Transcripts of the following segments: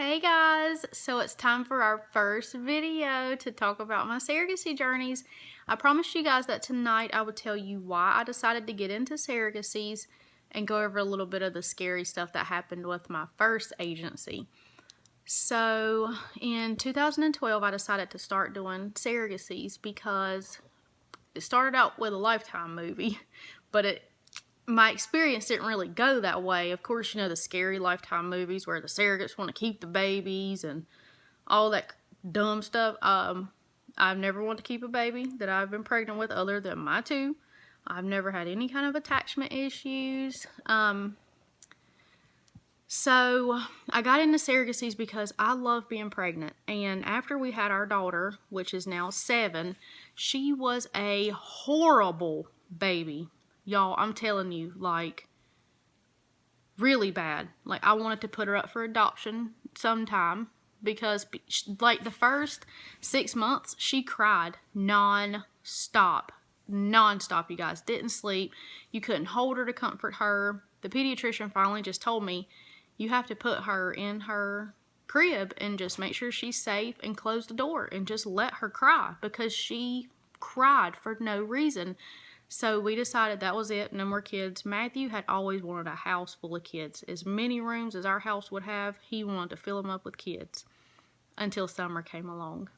Hey guys, so it's time for our first video to talk about my surrogacy journeys. I promised you guys that tonight I would tell you why I decided to get into surrogacies and go over a little bit of the scary stuff that happened with my first agency. So in 2012 I decided to start doing surrogacies because it started out with a Lifetime movie, but my experience didn't really go that way. Of course, you know the scary Lifetime movies where the surrogates want to keep the babies and all that dumb stuff. I've never wanted to keep a baby that I've been pregnant with other than my two. I've never had any kind of attachment issues. So I got into surrogacies because I love being pregnant. And after we had our daughter, which is now 7, she was a horrible baby. Y'all, I'm telling you, like, really bad. Like, I wanted to put her up for adoption sometime because, like, the first 6 months, she cried non-stop. Non-stop, you guys. Didn't sleep. You couldn't hold her to comfort her. The pediatrician finally just told me, you have to put her in her crib and just make sure she's safe and close the door and just let her cry because she cried for no reason. So we decided that was it, no more kids. Matthew had always wanted a house full of kids. As many rooms as our house would have, he wanted to fill them up with kids until summer came along.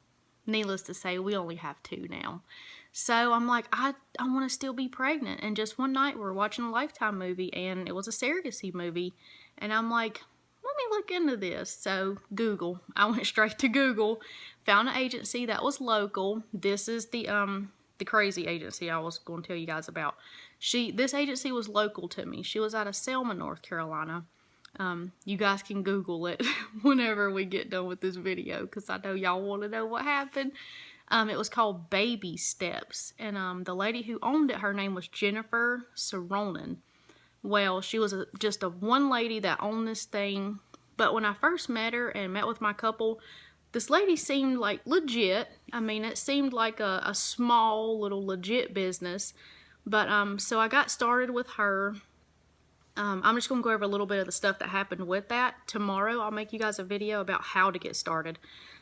Needless to say, we only have 2 now. So I'm like, I want to still be pregnant. And just one night, we were watching a Lifetime movie, and it was a surrogacy movie. And I'm like, let me look into this. So Google. I went straight to Google, found an agency that was local. This is the crazy agency I was going to tell you guys about. This agency was local to me. She was out of Selma, North Carolina. You guys can Google it whenever we get done with this video because I know y'all want to know what happened. It was called Baby Steps, and the lady who owned it, her name was Jennifer Saronin. Well, she was just a one lady that owned this thing, but when I first met her and met with my couple, this lady seemed like legit. I mean, it seemed like a small little legit business. But so I got started with her. I'm just going to go over a little bit of the stuff that happened with that. Tomorrow I'll make you guys a video about how to get started.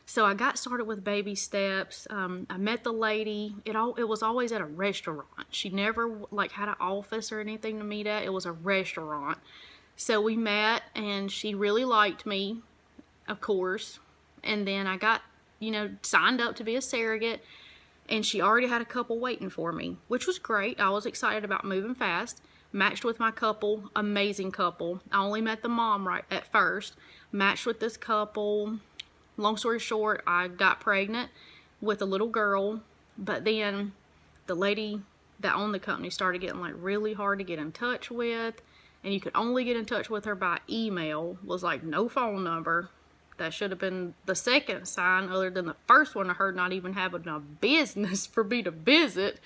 So I got started with Baby Steps. I met the lady. It was always at a restaurant. She never like had an office or anything to meet at. It was a restaurant. So we met and she really liked me, of course. And then I got, signed up to be a surrogate, and she already had a couple waiting for me, which was great. I was excited about moving fast. Matched with my couple, amazing couple. I only met the mom right at first. Matched with this couple. Long story short, I got pregnant with a little girl, but then the lady that owned the company started getting like really hard to get in touch with, and you could only get in touch with her by email. Was like no phone number. That should have been the second sign other than the first one of her not even having a business for me to visit.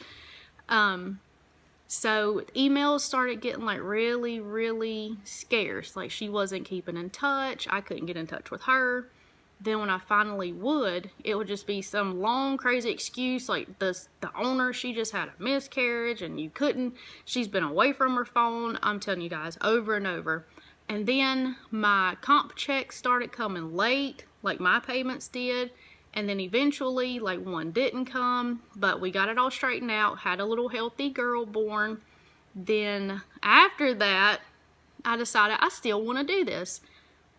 So emails started getting like really, really scarce. Like she wasn't keeping in touch. I couldn't get in touch with her. Then when I finally would, it would just be some long crazy excuse like the owner, she just had a miscarriage and you couldn't. She's been away from her phone. I'm telling you guys over and over. And then my comp checks started coming late, like my payments did. And then eventually, like one didn't come, but we got it all straightened out, had a little healthy girl born. Then after that, I decided I still want to do this,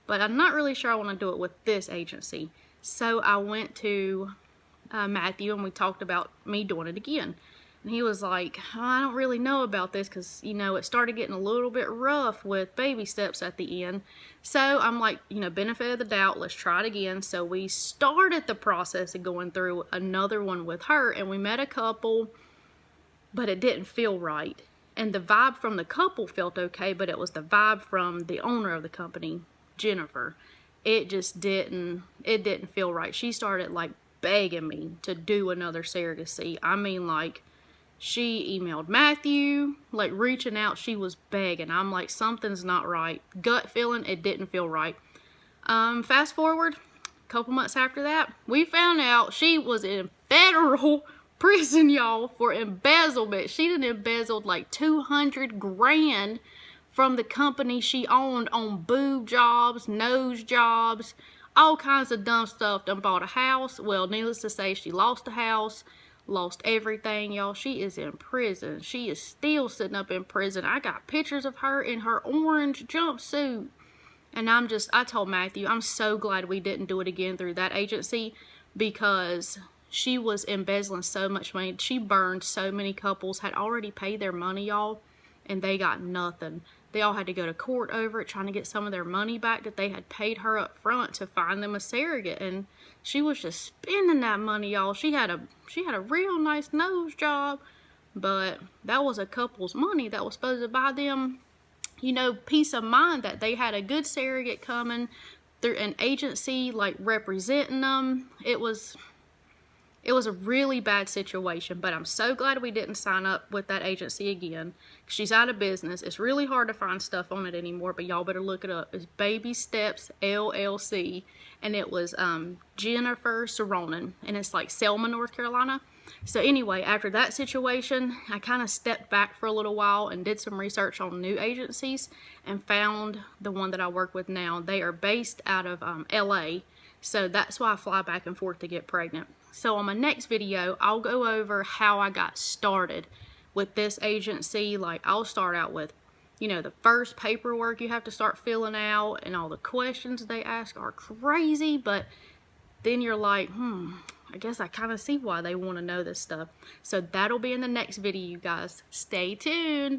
but I'm not really sure I want to do it with this agency. So I went to Matthew and we talked about me doing it again. And he was like, oh, I don't really know about this because, it started getting a little bit rough with Baby Steps at the end. So I'm like, benefit of the doubt, let's try it again. So we started the process of going through another one with her, and we met a couple, but it didn't feel right. And the vibe from the couple felt okay, but it was the vibe from the owner of the company, Jennifer. It didn't feel right. She started like begging me to do another surrogacy. I mean, like, she emailed Matthew, like reaching out. She was begging. I'm like, something's not right. Gut feeling, it didn't feel right. Fast forward, a couple months after that, we found out she was in federal prison, y'all, for embezzlement. She done embezzled like 200 grand from the company she owned on boob jobs, nose jobs, all kinds of dumb stuff. Done bought a house. Well, needless to say, she lost the house, lost everything, y'all. She is in prison. She is still sitting up in prison. I got pictures of her in her orange jumpsuit. And I told Matthew, I'm so glad we didn't do it again through that agency, because she was embezzling so much money. She burned so many couples, had already paid their money, y'all, and they got nothing. They all had to go to court over it, trying to get some of their money back that they had paid her up front to find them a surrogate. And she was just spending that money, y'all. She had a real nice nose job, but that was a couple's money that was supposed to buy them, you know, peace of mind that they had a good surrogate coming through an agency, like, representing them. It was a really bad situation, but I'm so glad we didn't sign up with that agency again. She's out of business. It's really hard to find stuff on it anymore, but y'all better look it up. It's Baby Steps LLC, and it was Jennifer Saronin, and it's like Selma, North Carolina. So anyway, after that situation, I kind of stepped back for a little while and did some research on new agencies and found the one that I work with now. They are based out of LA, so that's why I fly back and forth to get pregnant. So on my next video, I'll go over how I got started with this agency. Like, I'll start out with, you know, the first paperwork you have to start filling out, and all the questions they ask are crazy, but then you're like, I guess I kind of see why they want to know this stuff. So that'll be in the next video, you guys. Stay tuned.